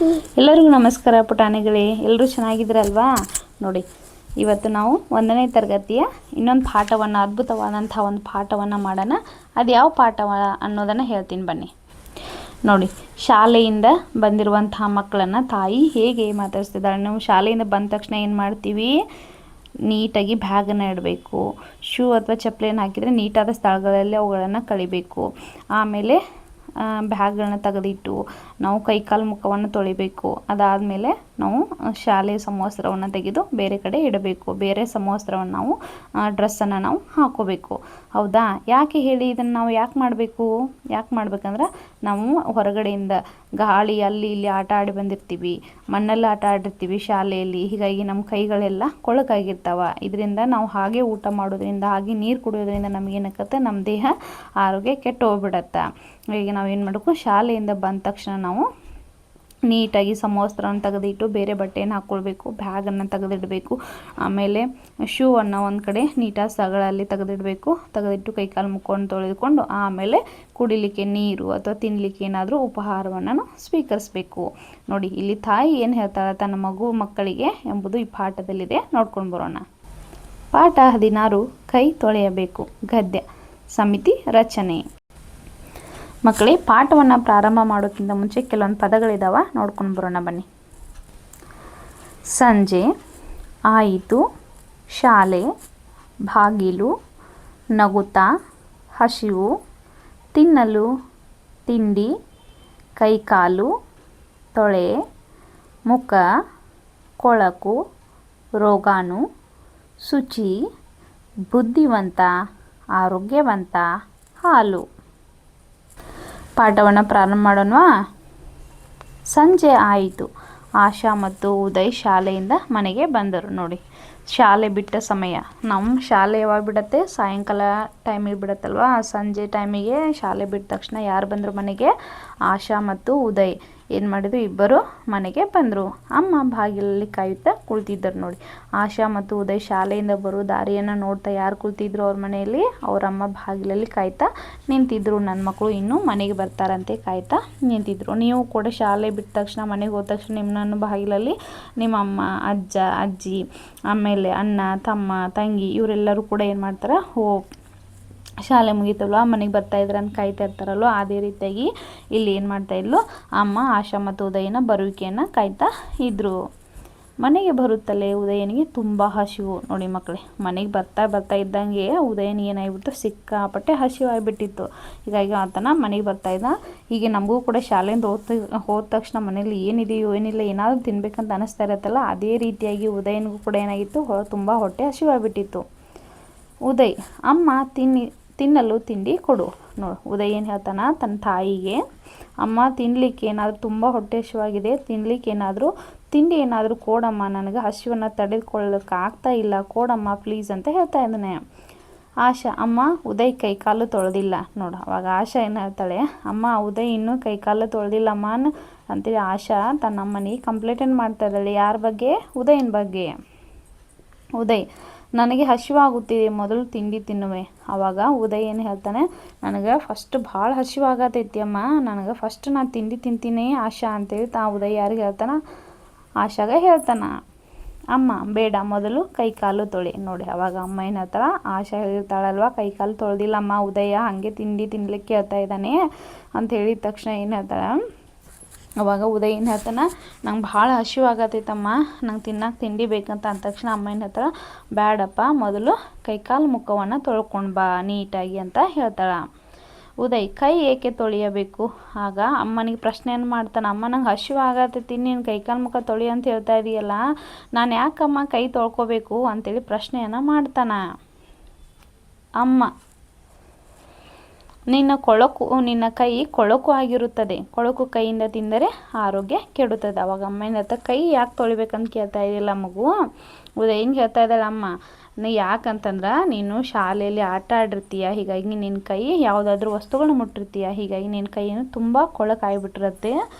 ಎಲ್ಲರಿಗೂ ನಮಸ್ಕಾರ ಪುಟಾಣಿಗಳೇ, ಎಲ್ಲರೂ ಚೆನ್ನಾಗಿದ್ದೀರಲ್ವಾ? ನೋಡಿ, ಇವತ್ತು ನಾವು 1ನೇ ತರಗತಿಯ ಇನ್ನೊಂದು ಪಾಠವನ್ನು, ಅದ್ಭುತವಾದಂಥ ಒಂದು ಪಾಠವನ್ನು ಮಾಡೋಣ. ಅದು ಯಾವ ಪಾಠ ಅನ್ನೋದನ್ನು ಹೇಳ್ತೀನಿ ಬನ್ನಿ. ನೋಡಿ, ಶಾಲೆಯಿಂದ ಬಂದಿರುವಂತಹ ಮಕ್ಕಳನ್ನು ತಾಯಿ ಹೇಗೆ ಮಾತಾಡಿಸ್ತಿದ್ದಾಳೆ. ನಾವು ಶಾಲೆಯಿಂದ ಬಂದ ತಕ್ಷಣ ಏನು ಮಾಡ್ತೀವಿ? ನೀಟಾಗಿ ಬ್ಯಾಗನ್ನು ಇಡಬೇಕು. ಶೂ ಅಥವಾ ಚಪ್ಪಲಿಯನ್ನು ಹಾಕಿದರೆ ನೀಟಾದ ಸ್ಥಳಗಳಲ್ಲಿ ಅವುಗಳನ್ನು ಕಳಿಬೇಕು. ಆಮೇಲೆ ಬ್ಯಾಗ್ಗಳನ್ನ ತೆಗೆದಿಟ್ಟು ನಾವು ಕೈಕಾಲು ಮುಖವನ್ನು ತೊಳಿಬೇಕು. ಅದಾದಮೇಲೆ ನಾವು ಶಾಲೆಯ ಸಮವಸ್ತ್ರವನ್ನು ತೆಗೆದು ಬೇರೆ ಕಡೆ ಇಡಬೇಕು. ಬೇರೆ ಸಮವಸ್ತ್ರವನ್ನು ನಾವು ಡ್ರೆಸ್ಸನ್ನು ನಾವು ಹಾಕೋಬೇಕು. ಹೌದಾ? ಯಾಕೆ ಹೇಳಿ? ಇದನ್ನು ನಾವು ಯಾಕೆ ಮಾಡಬೇಕಂದ್ರೆ ನಾವು ಹೊರಗಡೆಯಿಂದ ಗಾಳಿ ಅಲ್ಲಿ ಇಲ್ಲಿ ಆಟ ಆಡಿ ಬಂದಿರ್ತೀವಿ, ಮಣ್ಣಲ್ಲಿ ಆಟ ಆಡಿರ್ತೀವಿ ಶಾಲೆಯಲ್ಲಿ. ಹೀಗಾಗಿ ನಮ್ಮ ಕೈಗಳೆಲ್ಲ ಕೊಳಕಾಗಿರ್ತಾವೆ. ಇದರಿಂದ ನಾವು ಹಾಗೆ ಊಟ ಮಾಡೋದ್ರಿಂದ, ಹಾಗೆ ನೀರು ಕುಡಿಯೋದ್ರಿಂದ ನಮಗೇನಾಗತ್ತೆ? ನಮ್ಮ ದೇಹ ಆರೋಗ್ಯ ಕೆಟ್ಟು ಹೋಗ್ಬಿಡತ್ತೆ. ಈಗ ನಾವೇನು ಮಾಡಬೇಕು? ಶಾಲೆಯಿಂದ ಬಂದ ತಕ್ಷಣ ನಾವು ನೀಟಾಗಿ ಸಮವಸ್ತ್ರವನ್ನು ತೆಗೆದಿಟ್ಟು ಬೇರೆ ಬಟ್ಟೆಯನ್ನು ಹಾಕ್ಕೊಳ್ಬೇಕು. ಬ್ಯಾಗನ್ನು ತೆಗೆದಿಡಬೇಕು. ಆಮೇಲೆ ಶೂವನ್ನು ಒಂದು ಕಡೆ ನೀಟಾದ ಸ್ಥಳಗಳಲ್ಲಿ ತೆಗೆದಿಟ್ಟು ಕೈಕಾಲು ಮುಖವನ್ನು ತೊಳೆದುಕೊಂಡು ಆಮೇಲೆ ಕುಡಿಲಿಕ್ಕೆ ನೀರು ಅಥವಾ ತಿನ್ನಲಿಕ್ಕೆ ಏನಾದರೂ ಉಪಹಾರವನ್ನು ಸ್ವೀಕರಿಸಬೇಕು. ನೋಡಿ, ಇಲ್ಲಿ ತಾಯಿ ಏನು ಹೇಳ್ತಾಳೆ ತನ್ನ ಮಕ್ಕಳಿಗೆ ಎಂಬುದು ಈ ಪಾಠದಲ್ಲಿದೆ. ನೋಡ್ಕೊಂಡು ಬರೋಣ. ಪಾಠ 16, ಕೈ ತೊಳೆಯಬೇಕು. ಗದ್ಯ. ಸಮಿತಿ ರಚನೆ. ಮಕ್ಕಳೇ, ಪಾಠವನ್ನು ಪ್ರಾರಂಭ ಮಾಡೋಕ್ಕಿಂತ ಮುಂಚೆ ಕೆಲವೊಂದು ಪದಗಳಿದ್ದಾವೆ, ನೋಡ್ಕೊಂಡು ಬರೋಣ ಬನ್ನಿ. ಸಂಜೆ ಆಯಿತು, ಶಾಲೆ, ಬಾಗಿಲು, ನಗುತ್ತಾ, ಹಸಿವು, ತಿನ್ನಲು, ತಿಂಡಿ, ಕೈಕಾಲು, ತೊಳೆ, ಮುಖ, ಕೊಳಕು, ರೋಗಾಣು, ಶುಚಿ, ಬುದ್ಧಿವಂತ, ಆರೋಗ್ಯವಂತ, ಹಾಲು. ಪಾಠವನ್ನು ಪ್ರಾರಂಭ ಮಾಡೋಣವಾ? ಸಂಜೆ ಆಯಿತು. ಆಶಾ ಮತ್ತು ಉದಯ್ ಶಾಲೆಯಿಂದ ಮನೆಗೆ ಬಂದರು. ನೋಡಿ, ಶಾಲೆ ಬಿಟ್ಟ ಸಮಯ. ನಮ್ಮ ಶಾಲೆ ಯಾವಾಗ ಬಿಡತ್ತೆ? ಸಾಯಂಕಾಲ ಟೈಮಿಗೆ ಬಿಡತ್ತಲ್ವ? ಸಂಜೆ ಟೈಮಿಗೆ ಶಾಲೆ ಬಿಟ್ಟ ತಕ್ಷಣ ಯಾರು ಬಂದರು ಮನೆಗೆ? ಆಶಾ ಮತ್ತು ಉದಯ್ ಏನು ಮಾಡಿದ್ರು? ಇಬ್ಬರು ಮನೆಗೆ ಬಂದರು. ಅಮ್ಮ ಬಾಗಿಲಲ್ಲಿ ಕಾಯುತ್ತಾ ಕುಳಿತಿದ್ದರು. ನೋಡಿ, ಆಶಾ ಮತ್ತು ಉದಯ್ ಶಾಲೆಯಿಂದ ಬರೋ ದಾರಿಯನ್ನು ನೋಡ್ತಾ ಯಾರು ಕುಳಿತಿದ್ರು ಅವ್ರ ಮನೆಯಲ್ಲಿ? ಅವರಮ್ಮ ಬಾಗಿಲಲ್ಲಿ ಕಾಯ್ತಾ ನಿಂತಿದ್ರು. ನನ್ನ ಮಕ್ಕಳು ಇನ್ನೂ ಮನೆಗೆ ಬರ್ತಾರಂತೆ ಕಾಯ್ತಾ ನಿಂತಿದ್ರು. ನೀವು ಕೂಡ ಶಾಲೆ ಬಿಟ್ಟ ತಕ್ಷಣ, ಮನೆಗೆ ಹೋದ ತಕ್ಷಣ ನಿಮ್ಮನ್ನು ಬಾಗಿಲಲ್ಲಿ ನಿಮ್ಮ ಅಮ್ಮ, ಅಜ್ಜ, ಅಜ್ಜಿ, ಆಮೇಲೆ ಅಣ್ಣ, ತಮ್ಮ, ತಂಗಿ ಇವರೆಲ್ಲರೂ ಕೂಡ ಏನು ಮಾಡ್ತಾರೆ? ಶಾಲೆ ಮುಗೀತಲ್ವ, ಮನೆಗೆ ಬರ್ತಾಯಿದ್ರು ಅಂತ ಕಾಯ್ತಾ ಇರ್ತಾರಲ್ವ. ಅದೇ ರೀತಿಯಾಗಿ ಇಲ್ಲಿ ಏನು ಮಾಡ್ತಾಯಿದ್ಲು? ಅಮ್ಮ ಆಶಾ ಮತ್ತು ಉದಯನ ಬರುವಿಕೆಯನ್ನು ಕಾಯ್ತಾ ಇದ್ದರು. ಮನೆಗೆ ಬರುತ್ತಲೇ ಉದಯನಿಗೆ ತುಂಬ ಹಸಿವು. ನೋಡಿ ಮಕ್ಕಳೇ, ಮನೆಗೆ ಬರ್ತಾ ಇದ್ದಂಗೆ ಉದಯನಿಗೆ ಏನಾಗಿಬಿಟ್ಟು? ಸಿಕ್ಕಾಪಟ್ಟೆ ಹಸಿವು ಆಗಿಬಿಟ್ಟಿತ್ತು. ಹೀಗಾಗಿ ಆತನ ಮನೆಗೆ ಬರ್ತಾಯಿದ್ದ. ಹೀಗೆ ನಮಗೂ ಕೂಡ ಶಾಲೆಯಿಂದ ಹೋದ ತಕ್ಷಣ ಮನೇಲಿ ಏನಿದೆಯೋ ಏನಿಲ್ಲ, ಏನಾದರೂ ತಿನ್ಬೇಕಂತ ಅನ್ನಿಸ್ತಾ ಇರತ್ತಲ್ಲ, ಅದೇ ರೀತಿಯಾಗಿ ಉದಯನಿಗೂ ಕೂಡ ಏನಾಗಿತ್ತು? ತುಂಬ ಹೊಟ್ಟೆ ಹಸಿವು ಆಗಿಬಿಟ್ಟಿತ್ತು. ಉದಯ್, ಅಮ್ಮ ತಿನ್ನಲು ತಿಂಡಿ ಕೊಡು. ನೋಡು, ಉದಯ್ ಏನು ಹೇಳ್ತಾನ ತನ್ನ ತಾಯಿಗೆ? ಅಮ್ಮ, ತಿನ್ನಲಿಕ್ಕೆ ಏನಾದರೂ ತುಂಬ ಹೊಟ್ಟೆ ಹಸಿವಾಗಿದೆ, ತಿನ್ನಲಿಕ್ಕೆ ಏನಾದರೂ ತಿಂಡಿ ಏನಾದರೂ ಕೊಡಮ್ಮ, ನನಗೆ ಹಸಿವನ್ನು ತಡೆದುಕೊಳ್ಳೋಕೆ ಆಗ್ತಾ ಇಲ್ಲ, ಕೊಡಮ್ಮ ಪ್ಲೀಸ್ ಅಂತ ಹೇಳ್ತಾ ಇದ್ದಾನೆ. ಆಶಾ, ಅಮ್ಮ ಉದಯ್ ಕೈಕಾಲು ತೊಳೆದಿಲ್ಲ. ನೋಡು, ಅವಾಗ ಆಶಾ ಏನು ಹೇಳ್ತಾಳೆ? ಅಮ್ಮ, ಉದಯ್ ಇನ್ನೂ ಕೈಕಾಲು ತೊಳೆದಿಲ್ಲಮ್ಮ ಅಂತೇಳಿ ಆಶಾ ತನ್ನ ಅಮ್ಮನಿಗೆ ಕಂಪ್ಲೇಂಟನ್ನು ಮಾಡ್ತಾ ಇದ್ದಾಳೆ. ಯಾರ ಬಗ್ಗೆ? ಉದಯನ ಬಗ್ಗೆ. ಉದಯ್, ನನಗೆ ಹಸಿವಾಗುತ್ತಿದೆ, ಮೊದಲು ತಿಂಡಿ ತಿನ್ನುವೆ. ಆವಾಗ ಉದಯ್ ಏನು ಹೇಳ್ತಾನೆ? ನನಗೆ ಫಸ್ಟ್ ಭಾಳ ಹಸಿವಾಗತೈತಿ ಅಮ್ಮ, ನನಗೆ ಫಸ್ಟ್ ನಾನು ತಿಂಡಿ ತಿಂತೀನಿ ಆಶಾ ಅಂತೇಳಿ ಉದಯ್ ಯಾರಿಗೆ ಹೇಳ್ತಾನೆ? ಆಶಾಗ ಹೇಳ್ತಾನೆ. ಅಮ್ಮ, ಬೇಡ, ಮೊದಲು ಕೈಕಾಲು ತೊಳೆ. ನೋಡಿ, ಅವಾಗ ಅಮ್ಮ ಏನು ಹೇಳ್ತಾಳೆ? ಆಶಾ ಹೇಳಿರ್ತಾಳಲ್ವ, ಕೈಕಾಲು ತೊಳೆದಿಲ್ಲಮ್ಮ ಉದಯ, ಹಾಗೆ ತಿಂಡಿ ತಿನ್ನಲಿಕ್ಕೆ ಹೇಳ್ತಾ ಇದ್ದಾನೆ ಅಂತ ಹೇಳಿದ ತಕ್ಷಣ ಏನು ಹೇಳ್ತಾಳೆ? ಅವಾಗ ಉದಯ್ ಏನು ಹೇಳ್ತಾನೆ? ನಂಗೆ ಭಾಳ ಹಸಿವಾಗತೈತಮ್ಮ, ನಂಗೆ ತಿನ್ನಕ್ಕೆ ತಿಂಡಿ ಬೇಕಂತ ಅಂದ ತಕ್ಷಣ ಅಮ್ಮ ಏನು ಹೇಳ್ತಾಳೆ? ಬ್ಯಾಡಪ್ಪ, ಮೊದಲು ಕೈಕಾಲು ಮುಖವನ್ನು ತೊಳ್ಕೊಂಡು ಬಾ ನೀಟಾಗಿ ಅಂತ ಹೇಳ್ತಾಳೆ. ಉದಯ್, ಕೈ ಏಕೆ ತೊಳೆಯಬೇಕು? ಆಗ ಅಮ್ಮನಿಗೆ ಪ್ರಶ್ನೆಯನ್ನು ಮಾಡ್ತಾನೆ. ಅಮ್ಮ, ನಂಗೆ ಹಸಿವಾಗತೈತಿ, ನೀನು ಕೈಕಾಲು ಮುಖ ತೊಳಿ ಅಂತ ಹೇಳ್ತಾ ಇದೆಯಲ್ಲ, ನಾನು ಯಾಕಮ್ಮ ಕೈ ತೊಳ್ಕೊಬೇಕು ಅಂತೇಳಿ ಪ್ರಶ್ನೆಯನ್ನು ಮಾಡ್ತಾನೆ. ಅಮ್ಮ, ನಿನ್ನ ಕೈ ಕೊಳಕು ಆಗಿರುತ್ತದೆ, ಕೊಳಕು ಕೈಯಿಂದ ತಿಂದರೆ ಆರೋಗ್ಯ ಕೆಡುತ್ತದೆ. ಅವಾಗ ಅಮ್ಮ ಏನು ಕೈ ಯಾಕೆ ತೊಳಿಬೇಕಂತ ಕೇಳ್ತಾ ಇದೆಯಲ್ಲ ಮಗು? ಉದಯ್ ಏನು ಹೇಳ್ತಾ ಇದ್ದಾಳೆ? ಅಮ್ಮ, ಯಾಕಂತಂದ್ರೆ ನೀನು ಶಾಲೆಯಲ್ಲಿ ಆಟ ಆಡಿರ್ತೀಯ, ಹೀಗಾಗಿ ನಿನ್ನ ಕೈ ಯಾವುದಾದ್ರೂ ವಸ್ತುಗಳನ್ನ ಮುಟ್ಟಿರ್ತೀಯ, ಹೀಗಾಗಿ ನಿನ್ನ ಕೈಯನ್ನು ತುಂಬ ಕೊಳಕಾಗಿಬಿಟ್ಟಿರತ್ತೆ.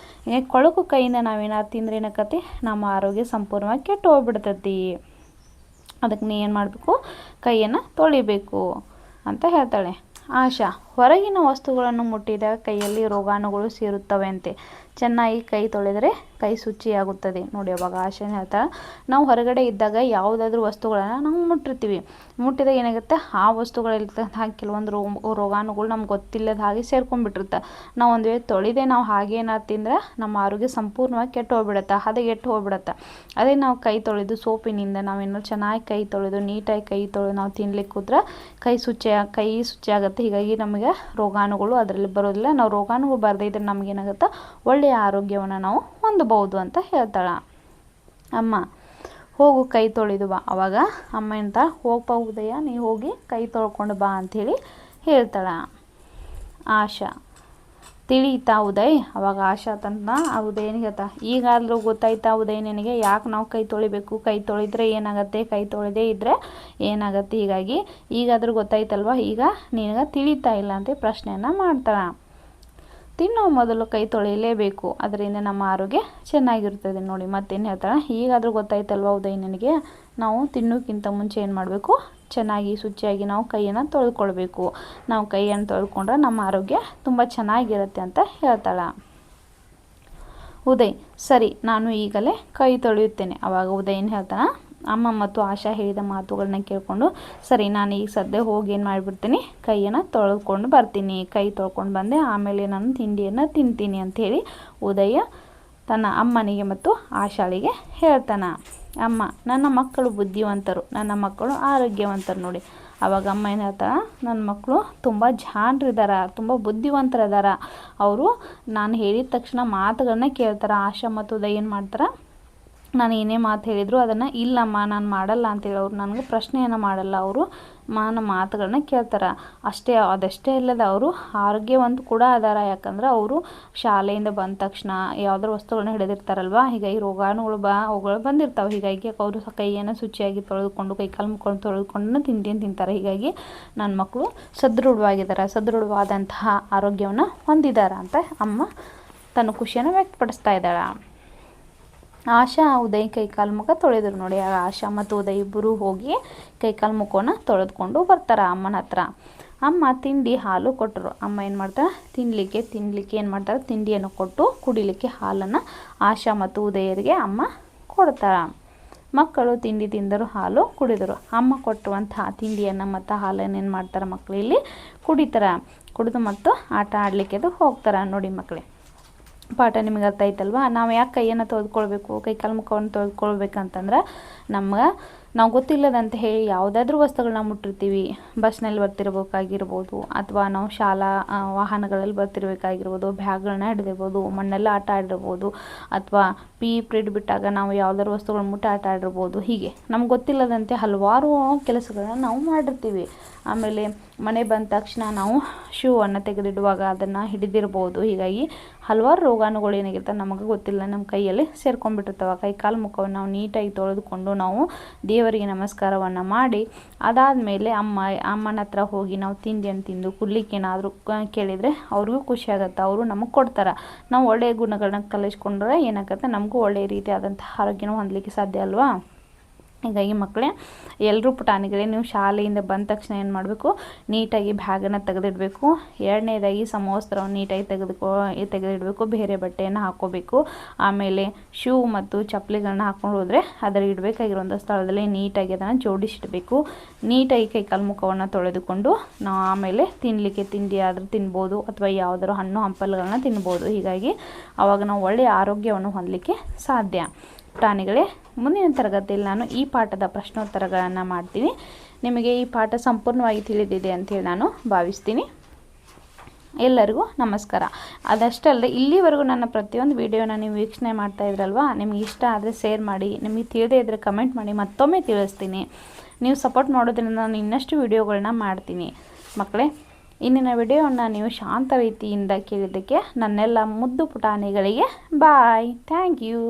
ಹೀಗಾಗಿ ಕೊಳಕು ಕೈಯಿಂದ ನಾವೇನಾದ್ರು ತಿಂದರೆ ಏನಾಕತಿ? ನಮ್ಮ ಆರೋಗ್ಯ ಸಂಪೂರ್ಣವಾಗಿ ಕೆಟ್ಟು ಹೋಗ್ಬಿಡ್ತೈತಿ. ಅದಕ್ಕೆ ನೀ ಏನು ಮಾಡಬೇಕು? ಕೈಯನ್ನು ತೊಳಿಬೇಕು ಅಂತ ಹೇಳ್ತಾಳೆ. ಆಶಾ, ಹೊರಗಿನ ವಸ್ತುಗಳನ್ನು ಮುಟ್ಟಿದಾಗ ಕೈಯಲ್ಲಿ ರೋಗಾಣುಗಳು ಸೇರುತ್ತವೆ ಅಂತೆ. ಚೆನ್ನಾಗಿ ಕೈ ತೊಳೆದರೆ ಕೈ ಶುಚಿಯಾಗುತ್ತದೆ ನೋಡಿ. ಅವಾಗ ಆಶಾ ಹೇಳ್ತಾಳೆ, ನಾವು ಹೊರಗಡೆ ಇದ್ದಾಗ ಯಾವುದಾದ್ರೂ ವಸ್ತುಗಳನ್ನು ನಾವು ಮುಟ್ಟಿದಾಗ ಏನಾಗುತ್ತೆ, ಆ ವಸ್ತುಗಳಲ್ಲಿರ್ತಕ್ಕಂಥ ಕೆಲವೊಂದು ರೋಗಾಣುಗಳು ನಮ್ಗೆ ಗೊತ್ತಿಲ್ಲದ ಹಾಗೆ ಸೇರ್ಕೊಂಡ್ಬಿಟ್ಟಿರುತ್ತೆ. ನಾವು ಒಂದು ವೇಳೆ ತೊಳೆದೇ ನಾವು ಹಾಗೆ ಏನಾದ್ರು ತಿಂದರೆ ನಮ್ಮ ಆರೋಗ್ಯ ಸಂಪೂರ್ಣವಾಗಿ ಕೆಟ್ಟು ಹೋಗ್ಬಿಡುತ್ತೆ, ಹದಗೆಟ್ಟು ಹೋಗ್ಬಿಡುತ್ತೆ. ಅದೇ ನಾವು ಕೈ ತೊಳೆದು ಸೋಪಿನಿಂದ ನಾವೇನೋ ಚೆನ್ನಾಗಿ ಕೈ ತೊಳೆದು ನೀಟಾಗಿ ಕೈ ತೊಳೆದು ನಾವು ತಿನ್ಲಿಕ್ಕೆ ಕೂತ್ರೆ ಕೈ ಶುಚಿ ಆಗುತ್ತೆ. ಹೀಗಾಗಿ ನಮಗೆ ರೋಗಾಣುಗಳು ಅದರಲ್ಲಿ ಬರೋದಿಲ್ಲ. ನಾವು ರೋಗಾಣುಗಳು ಬರದೇ ಇದ್ರೆ ನಮಗೇನಾಗುತ್ತೆ, ಒಳ್ಳೆಯ ಆರೋಗ್ಯವನ್ನು ನಾವು ಹೊಂದಬಹುದು ಅಂತ ಹೇಳ್ತಾಳೆ ಅಮ್ಮ. ಹೋಗು ಕೈ ತೊಳೆದು ಬಾ. ಅವಾಗ ಅಮ್ಮ ಎಂತ, ಹೋಗಪ್ಪ ಉದಯ, ನೀ ಹೋಗಿ ಕೈ ತೊಳ್ಕೊಂಡು ಬಾ ಅಂಥೇಳಿ ಹೇಳ್ತಾಳೆ ಆಶಾ. ತಿಳಿಯುತ್ತಾ ಉದಯ್? ಅವಾಗ ಆಶಾ ತನ್ನ ಉದಯನಿಗೆ ಹೇಳ್ತಾ, ಈಗಾದರೂ ಗೊತ್ತಾಯ್ತಾ ಉದಯ್ ನಿನಗೆ ಯಾಕೆ ನಾವು ಕೈ ತೊಳಿಬೇಕು, ಕೈ ತೊಳೆದ್ರೆ ಏನಾಗುತ್ತೆ, ಕೈ ತೊಳೆದೇ ಇದ್ದರೆ ಏನಾಗುತ್ತೆ, ಹೀಗಾಗಿ ಈಗಾದರೂ ಗೊತ್ತಾಯ್ತಲ್ವ, ಈಗ ನಿನಗೆ ತಿಳಿತಾ ಇಲ್ಲ ಅಂತ ಪ್ರಶ್ನೆಯನ್ನು ಮಾಡ್ತಾಳೆ. ತಿನ್ನೋ ಮೊದಲು ಕೈ ತೊಳೆಯಲೇಬೇಕು, ಅದರಿಂದ ನಮ್ಮ ಆರೋಗ್ಯ ಚೆನ್ನಾಗಿರ್ತದೆ ನೋಡಿ. ಮತ್ತೇನು ಹೇಳ್ತಾಳೆ, ಈಗಾದರೂ ಗೊತ್ತಾಯ್ತಲ್ವ ಉದಯ್ ನಿನಗೆ, ನಾವು ತಿನ್ನೋಕ್ಕಿಂತ ಮುಂಚೆ ಏನು ಮಾಡಬೇಕು, ಚೆನ್ನಾಗಿ ಶುಚಿಯಾಗಿ ನಾವು ಕೈಯನ್ನು ತೊಳೆದುಕೊಳ್ಬೇಕು. ನಾವು ಕೈಯನ್ನು ತೊಳೆದುಕೊಂಡ್ರೆ ನಮ್ಮ ಆರೋಗ್ಯ ತುಂಬ ಚೆನ್ನಾಗಿರುತ್ತೆ ಅಂತ ಹೇಳ್ತಾಳೆ ಉದಯ್. ಸರಿ, ನಾನು ಈಗಲೇ ಕೈ ತೊಳೆಯುತ್ತೇನೆ. ಅವಾಗ ಉದಯನ್ ಹೇಳ್ತಾನೆ, ಅಮ್ಮ ಮತ್ತು ಆಶಾ ಹೇಳಿದ ಮಾತುಗಳನ್ನ ಕೇಳಿಕೊಂಡು, ಸರಿ ನಾನು ಈಗ ಸದ್ಯ ಹೋಗಿ ಏನು ಮಾಡಿಬಿಡ್ತೀನಿ, ಕೈಯನ್ನು ತೊಳೆದುಕೊಂಡು ಬರ್ತೀನಿ. ಕೈ ತೊಳ್ಕೊಂಡು ಬಂದೆ ಆಮೇಲೆ ನಾನು ತಿಂಡಿಯನ್ನು ತಿಂತೀನಿ ಅಂಥೇಳಿ ಉದಯ ತನ್ನ ಅಮ್ಮನಿಗೆ ಮತ್ತು ಆಶಾಳಿಗೆ ಹೇಳ್ತಾನೆ. ಅಮ್ಮ, ನನ್ನ ಮಕ್ಕಳು ಬುದ್ಧಿವಂತರು, ನನ್ನ ಮಕ್ಕಳು ಆರೋಗ್ಯವಂತರು ನೋಡಿ. ಆವಾಗ ಅಮ್ಮ ಏನು ಹೇಳ್ತಾಳೆ, ನನ್ನ ಮಕ್ಕಳು ತುಂಬ ಜಾಣರಿದ್ದಾರೆ, ತುಂಬ ಬುದ್ಧಿವಂತರಿದಾರ. ಅವರು ನಾನು ಹೇಳಿದ ತಕ್ಷಣ ಮಾತುಗಳನ್ನ ಕೇಳ್ತಾರೆ. ಆಶಾ ಮತ್ತು ಉದಯ್ ಏನು ಮಾಡ್ತಾರೆ, ನಾನು ಏನೇ ಮಾತು ಹೇಳಿದ್ರು ಅದನ್ನು ಇಲ್ಲಮ್ಮ ನಾನು ಮಾಡಲ್ಲ ಅಂತೇಳಿ ಅವ್ರು ನನಗೆ ಪ್ರಶ್ನೆಯನ್ನು ಮಾಡಲ್ಲ. ಅವರು ನನ್ನ ಮಾತುಗಳನ್ನ ಕೇಳ್ತಾರೆ. ಅದಷ್ಟೇ ಇಲ್ಲದ ಅವರು ಆರೋಗ್ಯವಂತ ಕೂಡ ಅದಾರ. ಯಾಕಂದ್ರೆ ಅವರು ಶಾಲೆಯಿಂದ ಬಂದ ತಕ್ಷಣ ಯಾವುದಾದ್ರು ವಸ್ತುಗಳನ್ನ ಹಿಡಿದಿರ್ತಾರಲ್ವ, ಹೀಗಾಗಿ ಅವುಗಳು ಬಂದಿರ್ತಾವೆ. ಹೀಗಾಗಿ ಅವರು ಕೈಯನ್ನು ಶುಚಿಯಾಗಿ ತೊಳೆದುಕೊಂಡು ಕೈ ಕಾಲು ಮುಕ್ಕೊಂಡು ತೊಳೆದುಕೊಂಡು ತಿಂತಾರೆ. ಹೀಗಾಗಿ ನನ್ನ ಮಕ್ಕಳು ಸದೃಢವಾದಂತಹ ಆರೋಗ್ಯವನ್ನು ಹೊಂದಿದ್ದಾರೆ ಅಂತ ಅಮ್ಮ ತನ್ನ ಖುಷಿಯನ್ನು ವ್ಯಕ್ತಪಡಿಸ್ತಾ ಇದ್ದಾಳೆ. ಆಶಾ ಉದಯ್ ಕೈಕಾಲು ಮುಖ ತೊಳೆದರು ನೋಡಿ. ಆಶಾ ಮತ್ತು ಉದಯ್ ಇಬ್ಬರು ಹೋಗಿ ಕೈಕಾಲು ಮುಖವನ್ನು ತೊಳೆದುಕೊಂಡು ಬರ್ತಾರೆ ಅಮ್ಮನ ಹತ್ರ. ಅಮ್ಮ ತಿಂಡಿ ಹಾಲು ಕೊಟ್ಟರು. ಅಮ್ಮ ಏನು ಮಾಡ್ತಾರೆ, ತಿನ್ನಲಿಕ್ಕೆ ಏನು ಮಾಡ್ತಾರೆ, ತಿಂಡಿಯನ್ನು ಕೊಟ್ಟು ಕುಡಿಲಿಕ್ಕೆ ಹಾಲನ್ನು ಆಶಾ ಮತ್ತು ಉದಯರಿಗೆ ಅಮ್ಮ ಕೊಡ್ತಾರೆ. ಮಕ್ಕಳು ತಿಂಡಿ ತಿಂದರು, ಹಾಲು ಕುಡಿದರು. ಅಮ್ಮ ಕೊಟ್ಟಿರುವಂತಹ ತಿಂಡಿಯನ್ನು ಮತ್ತು ಹಾಲನ್ನು ಏನು ಮಾಡ್ತಾರೆ ಮಕ್ಕಳು ಇಲ್ಲಿ ಕುಡಿತಾರೆ. ಕುಡಿದು ಮತ್ತು ಆಟ ಆಡಲಿಕ್ಕೆ ಅದು ಹೋಗ್ತಾರೆ ನೋಡಿ ಮಕ್ಕಳೇ. ಪಾಠ ನಿಮಗೆ ಅರ್ಥ ಆಯ್ತಲ್ವ. ನಾವು ಯಾಕೆ ಕೈಯನ್ನು ತೊಳೆದುಕೊಳ್ಬೇಕು, ಕೈ ಕಾಲು ಮುಖವನ್ನು ತೊಳೆದುಕೊಳ್ಬೇಕಂತಂದ್ರೆ ನಾವು ಗೊತ್ತಿಲ್ಲದಂತ ಹೇಳಿ ಯಾವುದಾದ್ರೂ ವಸ್ತುಗಳನ್ನ ಮುಟ್ಟಿರ್ತೀವಿ. ಬಸ್ನಲ್ಲಿ ಬರ್ತಿರ್ಬೇಕಾಗಿರ್ಬೋದು, ಅಥವಾ ನಾವು ಶಾಲಾ ವಾಹನಗಳಲ್ಲಿ ಬರ್ತಿರ್ಬೇಕಾಗಿರ್ಬೋದು, ಬ್ಯಾಗ್ಗಳನ್ನ ಹಿಡಿದಿರ್ಬೋದು, ಮಣ್ಣೆಲ್ಲ ಆಟ ಆಡಿರ್ಬೋದು, ಅಥವಾ ಪಿರಿಯಡ್ ಬಿಟ್ಟಾಗ ನಾವು ಯಾವುದಾದ್ರು ವಸ್ತುಗಳನ್ನ ಮುಟ್ಟಿ ಆಟ ಆಡಿರ್ಬೋದು. ಹೀಗೆ ನಮ್ಗೆ ಗೊತ್ತಿಲ್ಲದಂತೆ ಹಲವಾರು ಕೆಲಸಗಳನ್ನ ನಾವು ಮಾಡಿರ್ತೀವಿ. ಆಮೇಲೆ ಮನೆ ಬಂದ ತಕ್ಷಣ ನಾವು ಶೂವನ್ನು ತೆಗೆದಿಡುವಾಗ ಅದನ್ನು ಹಿಡಿದಿರ್ಬೋದು. ಹೀಗಾಗಿ ಹಲವಾರು ರೋಗಾಣುಗಳು ಏನಾಗಿರ್ತವೆ ನಮಗೆ ಗೊತ್ತಿಲ್ಲ, ನಮ್ಮ ಕೈಯಲ್ಲಿ ಸೇರ್ಕೊಂಡ್ಬಿಟ್ಟಿರ್ತವೆ. ಕೈ ಕಾಲು ಮುಖವನ್ನು ನಾವು ನೀಟಾಗಿ ತೊಳೆದುಕೊಂಡು ನಾವು ದೇವರಿಗೆ ನಮಸ್ಕಾರವನ್ನು ಮಾಡಿ ಅದಾದಮೇಲೆ ಅಮ್ಮನ ಹತ್ರ ಹೋಗಿ ನಾವು ತಿಂಡಿಯನ್ನು ತಿಂದು ಕುಡ್ಲಿಕ್ಕೆ ಏನಾದರೂ ಕೇಳಿದರೆ ಅವ್ರಿಗೂ ಖುಷಿ ಆಗುತ್ತೆ, ಅವರು ನಮಗೆ ಕೊಡ್ತಾರೆ. ನಾವು ಒಳ್ಳೆಯ ಗುಣಗಳನ್ನ ಕಲಿಸ್ಕೊಂಡ್ರೆ ಏನಾಗುತ್ತೆ, ನಮಗೂ ಒಳ್ಳೆಯ ರೀತಿಯಾದಂಥ ಆರೋಗ್ಯನ ಹೊಂದಲಿಕ್ಕೆ ಸಾಧ್ಯ ಅಲ್ವಾ. ಹೀಗಾಗಿ ಮಕ್ಕಳೇ, ಎಲ್ಲರೂ ಪುಟಾಣಿಗಳೇ, ನೀವು ಶಾಲೆಯಿಂದ ಬಂದ ತಕ್ಷಣ ಏನು ಮಾಡಬೇಕು, ನೀಟಾಗಿ ಬ್ಯಾಗನ್ನು ತೆಗೆದಿಡಬೇಕು. ಎರಡನೇದಾಗಿ ಸಮವಸ್ತ್ರವನ್ನು ನೀಟಾಗಿ ತೆಗೆದಿಡಬೇಕು. ಬೇರೆ ಬಟ್ಟೆಯನ್ನು ಹಾಕ್ಕೋಬೇಕು. ಆಮೇಲೆ ಶೂ ಮತ್ತು ಚಪ್ಪಲಿಗಳನ್ನ ಹಾಕ್ಕೊಂಡು ಹೋದರೆ ಅದರ ಇಡಬೇಕಾಗಿರುವಂಥ ಸ್ಥಳದಲ್ಲಿ ನೀಟಾಗಿ ಅದನ್ನು ಜೋಡಿಸಿಡಬೇಕು. ನೀಟಾಗಿ ಕೈ ಕಾಲು ಮುಖವನ್ನು ತೊಳೆದುಕೊಂಡು ನಾವು ಆಮೇಲೆ ತಿಂಡಿ ಆದರೂ ತಿನ್ಬೋದು, ಅಥವಾ ಯಾವುದಾದ್ರು ಹಣ್ಣು ಹಂಪಲುಗಳನ್ನ ತಿನ್ಬೋದು. ಹೀಗಾಗಿ ಆವಾಗ ನಾವು ಒಳ್ಳೆಯ ಆರೋಗ್ಯವನ್ನು ಹೊಂದಲಿಕ್ಕೆ ಸಾಧ್ಯ. ಪ್ರಾಣಿಗಳೇ, ಮುಂದಿನ ತರಗತಿಯಲ್ಲಿ ನಾನು ಈ ಪಾಠದ ಪ್ರಶ್ನೋತ್ತರಗಳನ್ನು ಮಾಡ್ತೀನಿ. ನಿಮಗೆ ಈ ಪಾಠ ಸಂಪೂರ್ಣವಾಗಿ ತಿಳಿದಿದೆ ಅಂತೇಳಿ ನಾನು ಭಾವಿಸ್ತೀನಿ. ಎಲ್ಲರಿಗೂ ನಮಸ್ಕಾರ. ಅದಷ್ಟೇ ಅಲ್ಲದೆ ಇಲ್ಲಿವರೆಗೂ ನನ್ನ ಪ್ರತಿಯೊಂದು ವಿಡಿಯೋನ ನೀವು ವೀಕ್ಷಣೆ ಮಾಡ್ತಾ ಇದ್ರಲ್ವಾ, ನಿಮಗೆ ಇಷ್ಟ ಆದರೆ ಶೇರ್ ಮಾಡಿ, ನಿಮಗೆ ತಿಳಿದೇ ಇದ್ದರೆ ಕಮೆಂಟ್ ಮಾಡಿ, ಮತ್ತೊಮ್ಮೆ ತಿಳಿಸ್ತೀನಿ. ನೀವು ಸಪೋರ್ಟ್ ಮಾಡೋದ್ರಿಂದ ನಾನು ಇನ್ನಷ್ಟು ವಿಡಿಯೋಗಳನ್ನ ಮಾಡ್ತೀನಿ. ಮಕ್ಕಳೇ, ಇಂದಿನ ವಿಡಿಯೋವನ್ನು ನೀವು ಶಾಂತ ರೀತಿಯಿಂದ ಕೇಳಿದ್ದಕ್ಕೆ ನನ್ನೆಲ್ಲ ಮುದ್ದು ಪುಟಾಣಿಗಳಿಗೆ ಬಾಯ್. Thank you.